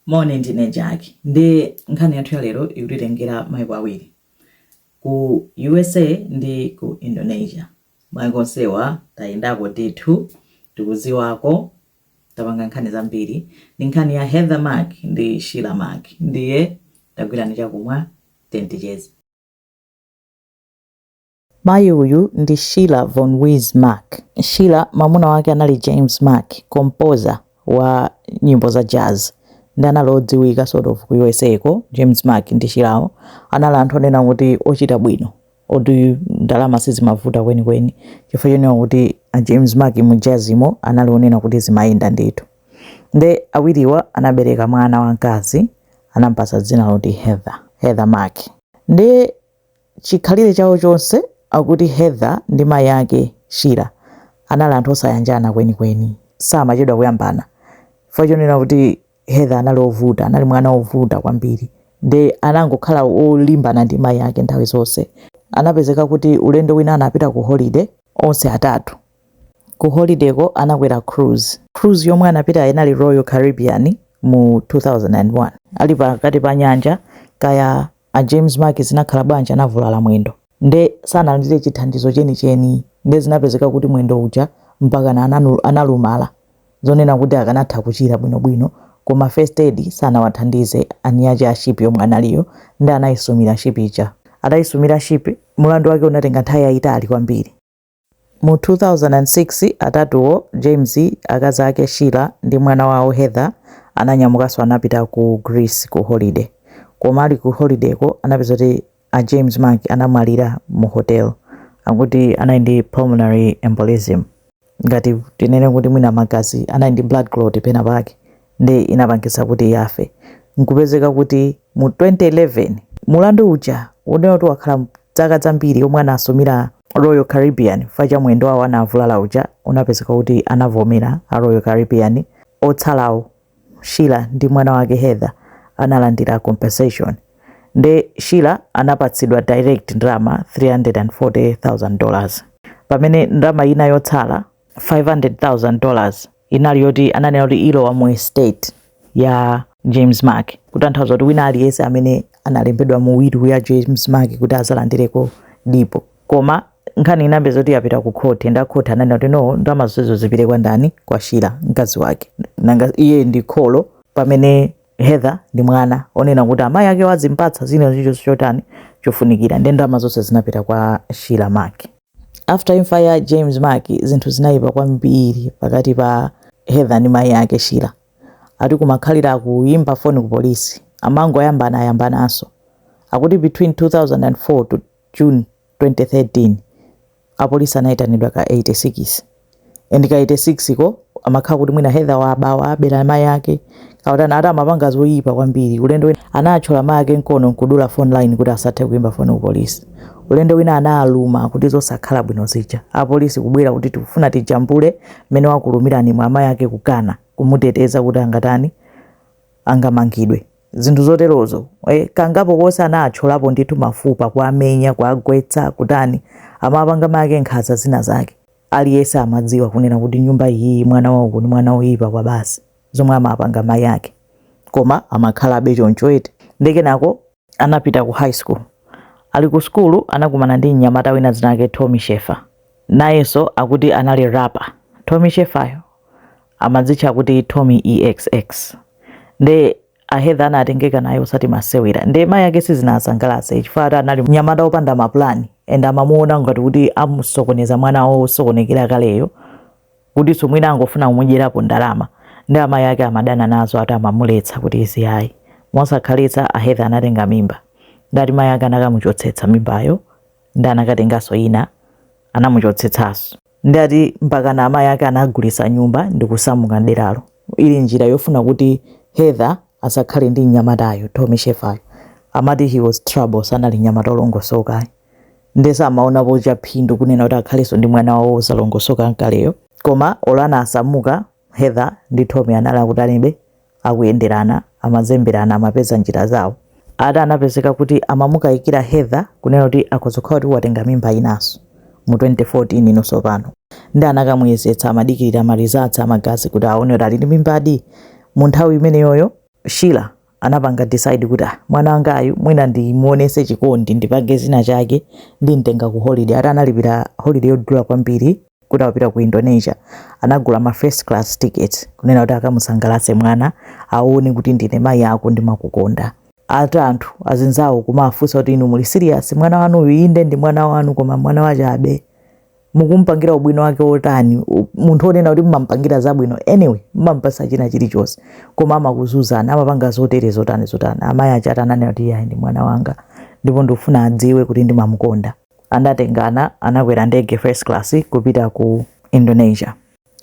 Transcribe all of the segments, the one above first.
Mone ndine Jack ndi nkhani yathu ya lero ikutitengera maiko awiri ku USA ndi ku Indonesia. Maiko onsewa tayendako ndithu tikuziwako tapanga nkhani zambiri ndi nkhani ya Heather Mark ndi Sheila Mark. Ndiye tagwirani chakumwa tentichezi. Mayi uyu ndi Sheila Von Wees Mark. Sheila mamuna wake anali James Mark, composer wa nyimbo za jazz. Ndi analodziwika sort of ku USA ko. James Mark ndi Sheilao anali anthu onena kuti ochita bwino, oti ndalama sizimavuta kwenikweni, chifukwa chonena kuti James Mark mu jazzimo anali onena kuti zimayenda ndithu. Nde awiriwa anabereka mwana wamkazi, anampatsa dzina loti Heather Mark. Ndi chikhalire chawo chonse akuti Heather ndi mayi yake Sheila anali anthu osayanjana kwenikweni, samachedwa kuyambana. Chifukwa chonena kuti Heather anali ovuta, anali mwana ovuta kwambiri. Nde anangokhala olimbana ndi mayi yake nthawi zonse. Anapezeka kuti ulendo wina anapita ku holiday onse atatu. Ku holiday ko anakwera cruise yomwe anapita inali Royal Caribbean mu 2001. Ali pakati pa nyanja kaya a James Mark zinakhala bwanji anavulala mwendo. Nde sanalandire chithandizo chenicheni. Nde zinapezeka kuti mwendo uja mpaka analumala, zonena kuti akanatha kuchira bwinobwino, koma first aid sanawathandize aniaje a ship yomwe analiyo. Ndi anayisumira ship ija. Atayisumira ship mulandu wake unatenga nthawi yayitali kwambiri. Mu 2006 atatuwo James, akazi ake Sheila ndi mwana wawo Heather ananyamukanso anapita ku Greece ku holiday. Koma ali ku holiday ko anapeza kuti a James Mark anamwalira mu hotel, akuti anali ndi pulmonary embolism, ngati tinene kuti mwina magazi anali ndi blood clot pena pake, ndi inapangitsa kuti yafe. Nkupezeka kuti mu 2011 mulandu uja unena kuti wakhala zaka zambiri yomwe anasumira Royal Caribbean facha mwendo wawo anavulala uja, unapezeka kuti anavomera a Royal Caribbean. Otsalawo Sheila ndi mwana wake Heather analandira compensation. Nde Sheila anapatsidwa direct ndalama $340,000, pamene ndalama ina yotsala $500,000 inali yoti ananena kuti ilowa mu estate ya James Mark, kutanthauza kuti wina aliyense amene analembedwa mu will ya James Mark kuti azalandireko dipo. Koma nkhani inapeza kuti yapita ku court, nda court ananena kuti no, ndalama zonsezo zipite kwa ndani? Kwa Sheila mkazi wake, nanga iye ndi kholo pamene Heather ndi mwana, onena kuti amayi ake wazimpatsa zina zicho chotani chofunikira. Ndi ndalama zonse zinapita kwa Sheila Mark. After imfa ya James Mark zinthu zinayipa kwambiri pakati pa Heather ndi mayi yake Sheila. Ati kumakhalira kuyimba foni ku polisi, amango ayambananso. Akuti between 2004 to June 2013 apolisi anayitanidwa ka 86. And ka 86 ko amakhala kuti mwina Heather wabawa abera mayi yake, kautana ata amapanga zoyipa kwambiri. Ulendo wina anachola mayi yake nkono nkudula phone line kuti asathe kuyimba foni ku polisi. Ulendo wina analuma kuti zosakhala bwino zija. Apolisi kubwera kuti tikufuna tijambule mmene wakulumirani mwa mayi yake, kukana kumuteteza kuti angatani angamangidwe. Zinthu zoterozo kangapo konse anacholapo ndithu mafupa kwa amenya kwa agwetsa kutani amapanga mayi yake nkhanza zina zake. Aliyense amadziwa kunena kuti nyumba iyi mwana wawo kuni mwana woyipa kwa basi, zomwe amapanga mayi yake, koma amakhala bechoncho eti. Ndekenako anapita ku high school. Ali ku skulu anakumana ndi mnyamata wina dzina lake Tommy Sheffer. Nayenso akuti anali rapper. Tommy Sheffer amadzitcha kuti Tommy EXX. Nde a Heather anatengeka naye usati masewera. Nde mayi yake sizinasangalatse chifukwa anali mnyamata opanda maplani, enda amamuona ngati kuti amusokoneza mwana wawo osokonekera kaleyo, kuti somwina angofuna kumudyerapo ndalama. Ndi amayi yake amadana nazo, ati amamuletsa kuti izi ayi. Mosakhalitsa a Heather anatenga mimba. Ndati mayi yake anakamuchotsetsa mimbayo, ndi anakatenganso ina anamuchotsetsanso. Ndati mpaka na amayi yake anagulitsa nyumba ndi kusamuka deralo. Ili njira yofuna kuti Heather asakhale ndi mnyamatayo Tommy Sheffer. Amati he was trouble, sanali mnyamata olongosoka. Ndesa amaona pocha phindu kunena kuti akhalenso ndi mwana wawo osalongosoka nkaleyo. Koma olana asamuka Heather ndi Tommy anali kutanibe akuyenderana, amazemberana, amapeza njira zawo. Ata anapezeka kuti amamukayikira Heather kunena kuti akozokhala kuti watenga mimba inaso mu 2014 inonso pano. Ndi anakamuyezetsa amadikirira ma results amagazi kuti aone kuti ali ndi mimba adi. Mu nthawi imeneyoyo Sheila anapanga decide kuti mwana wangayu mwina ndimuonese chikondi ndipange zina chake ndimtenga ku holiday. Ati analipira holiday yodula kwambiri kuti apita ku Indonesia. Anagula ma first class ticket kunena kuti akamusangalase mwana aone kuti ndine mai ako ndimakukonda. Ati anthu azinzawo kumafunsa kuti inu muli serious mwana wanu inde ndi mwana wanu koma mwana wachabe mukumpangira ubwino wake otani munthu onena kuti mumampangira zabwino anyway mumampasa china chilichonse koma amakuzuzana amapanga zotere zotani amayi achata ananena kuti yayi ndi mwana wanga ndipo ndifuna adziwe kuti ndimamukonda. Anatengana anakwera ndege first class kupita ku Indonesia.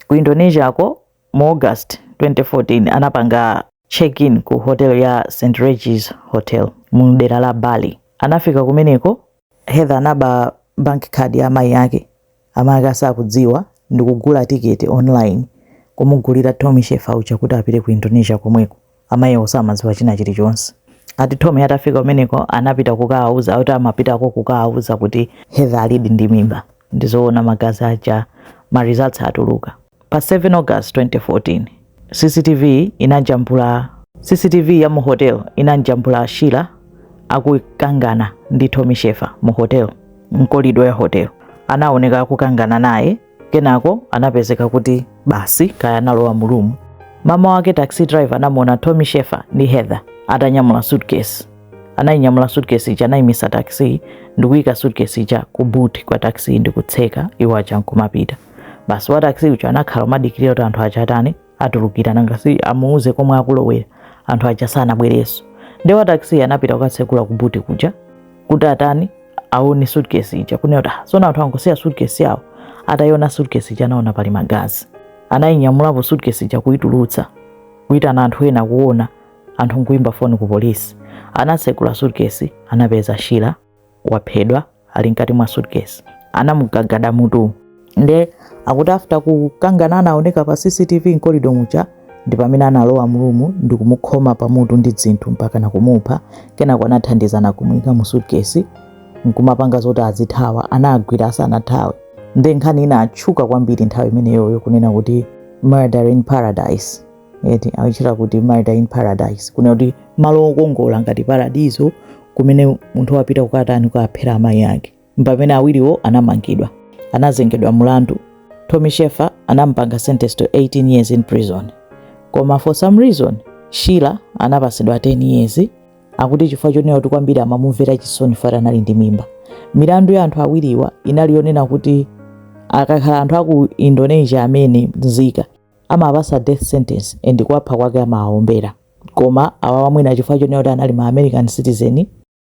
Ku Indonesia ko mu August 2014 anapanga check-in ku hotel ya St. Regis Hotel mu dera la Bali. Anafika kumeneko Heather anaba bank card ya amayi yake. Amayi asakudziwa ndikugula ticket online kumugulira Tommy Sheffer ucha kuti apite ku Indonesia komweko. Amayi osamadziwa china chilichonse. Ati Tommy atafika kumeneko anapita kukawauza kuti amapita kukawauza kuti Heather alidi ndi mimba. Ndizoona magazi acha ma results atuluka. Pa 7 August 2014 CCTV ya mu hotel inanjambula Sheila akukangana ndi Tommy Sheffer mu hotel mkolido ya hotel. Anaoneka kukangana naye kenako anapezeka kuti basi kaya nalowa mulumu. Mama wake taxi driver anamuona Tommy Sheffer ndi Heather atanyamula suitcase. Anainyamula suitcase icha anaimisa taxi ndikuyika suitcase icha ku boot kwa taxi ndikutseka iwo acha nkumapita. Basi wa taxi ucha anakhala madikirira kuti anthu achatani atulukira nangasi amuuze komwe akulowera anthu acha sanabwereso. Ndi wa taxi anapita kukatsekula ku boot kuja kuti atani aone suitcase icha kunena sona anthu angosiya suitcase yawo atayona suitcase icha anaona pali magazi. Anainyamulapo suitcase icha kuitulutsa kuitana anthu ena kuona anthu nkuimba phone ku polisi. Anatsekula suitcase anapeza Sheila waphedwa ali nkati mwa suitcase. Anamugagada mutu. Nde akuti after kukangana anaoneka pa CCTV nkolido mucha ndi pamene analowa mulumu ndikumukhoma pamutu ndi dzinthu mpaka nakumupha kenako anathandizana kumuyika mu suitcase nkumapanga zoti azithawa. Anagwira asanathawe. Nde nkhani ina atchuka kwambiri nthawi imeneyoyo kunena kuti murder in paradise. Eti akuchita kuti murder in paradise kunena kuti malo okongola ngati paradiso kumene munthu wapita kukatani kukaphera amayi ake. Mpamene awiriwo anamangidwa. Anazengedwa mulandu. Tommy Sheffer anampanga sentence to 18 years in prison. Koma for some reason Sheila anapasidwa 10 years akuti chifukwa chonena kuti kwambiri amamumvera chisoni fara anali ndi mimba. Milandu ya anthu awiriwa inalionena kuti akakhala anthu aku Indonesia amene nzika amapasa death sentence and kwapha kwake amaombera. Koma awa wamwina chifukwa chonena kuti anali ma American citizen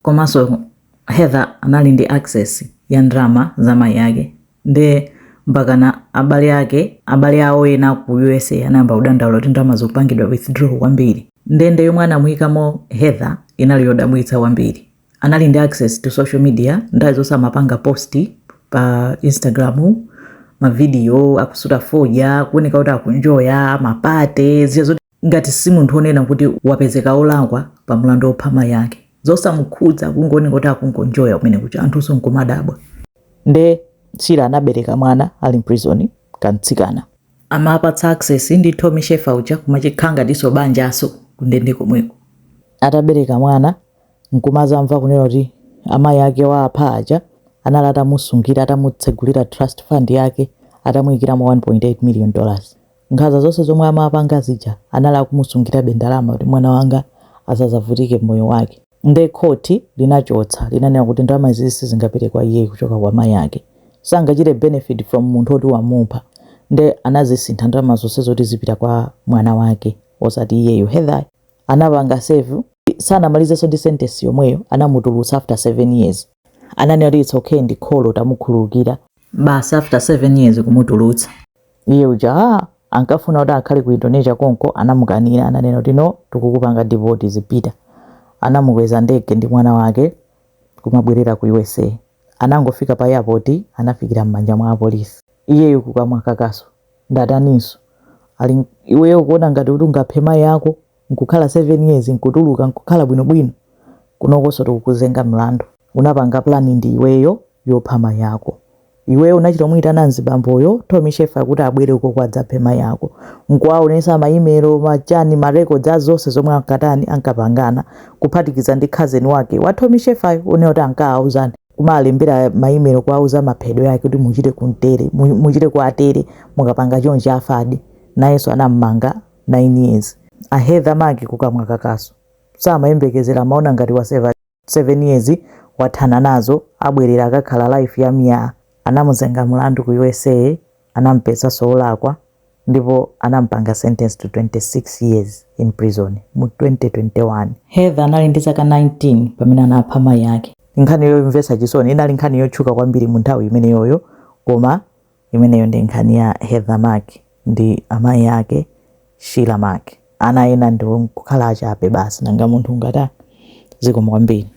komanso Heather anali ndi access ya ndrama za mayi yake. Nde mpakana abale awo ena ku USA anayamba kudandaula kuti ndrama zokupangidwa withdraw kwambiri. Ndende yomwe anamuyikamo Heather inali yodabwitsa kwambiri. Anali ndi access to social media ndazi zonse amapanga posti pa Instagram ma video akusuta foja kuoneka kuti akunjoya mapate zizo ngati si munthu onena kuti wapezeka olangwa pa mlandu opha mayi yake. Zosamukhudza kungooneka kuti akungonjoya kumene kuti anthu sonkomadabwa. Nde Sheila anabereka mwana ali prison kantsikana. Amapatsa access ndi Tommy Sheffer ucha kumachikhanga diso banjaso kundende komweko. Atabereka mwana nkumazamva kunena kuti amayi ake wapha aja analata musungira atamutsegulira trust fund yake atamuyikira mu $1.8 million. Nkhaza zonse zomwe amapanga zija anala kumusungira bendalama kuti mwana wanga asazavutike moyo wake. Nde koti linachotsa linanena kuti ndalama izi zingapite kwa iye kuchoka kwa mayi yake. Sangachite benefit from munthu oti wamupha. Nde anazisintha ndalama zonse zoti zipita kwa mwana wake osati iyeyo. Heather anapanga save sanamalizenso ndi sentence yomweyo anamutulutsa after 7 years. Ananena kuti it's okay ndi kholo tamukhululukira basi after 7 years kumutulutsa. Iye uja ankafuna kuti akhale ku Indonesia konko anamukanira ananena kuti no tikukupanga deported zipita. Anamukweza ndege ndi mwana wake kumabwerera ku USA. Anangofika pa airport anafikira m'manja mwa polisi. Iyeyo kukamwa kakaso ndataninso ali iweyo kuona ngati kuti ungaphe mayi yako nkukhala 7 years nkutuluka nkukhala bwinobwino kunokoso tikukuzenga mlandu. Unapanga plan ndi iweyo yopha mayi yako iwe unachita muitana nzibamboyo Tommy Sheffer kuti abwere uko kwadzaphe mai yako nkuwaonesa ma email machani ma records azonse zomwe ankatani ankapangana kuphatikiza ndi cousin wake wa Tommy Sheffer unoti ankaawuzani kumalembera ma email kwauza maphedwe yake kuti muchite kuntere muchite kwatere mukapanga chonje afadi nayenso anammanga 9 years a Heather Mack kukamwa kakaso samayembekezera maona ngati wa 7 years wathana nazo abwerera akakhala life ya Mia anamuzenga mulandu ku USA anampeza solakwa ndipo anampanga sentence to 26 years in prison mu 2021. Heather anali ndi zaka 19 pamene anapha mai yake. Nkhani yoimvesa chisoni inali nkhani yotchuka kwambiri mu nthawi imeneyoyo koma imeneyo ndi nkhani ya Heather Mack ndi amayi yake Sheila Mack. Ana ena ndi kukhala achabe basi nanga munthu ngati zikomo kwambiri.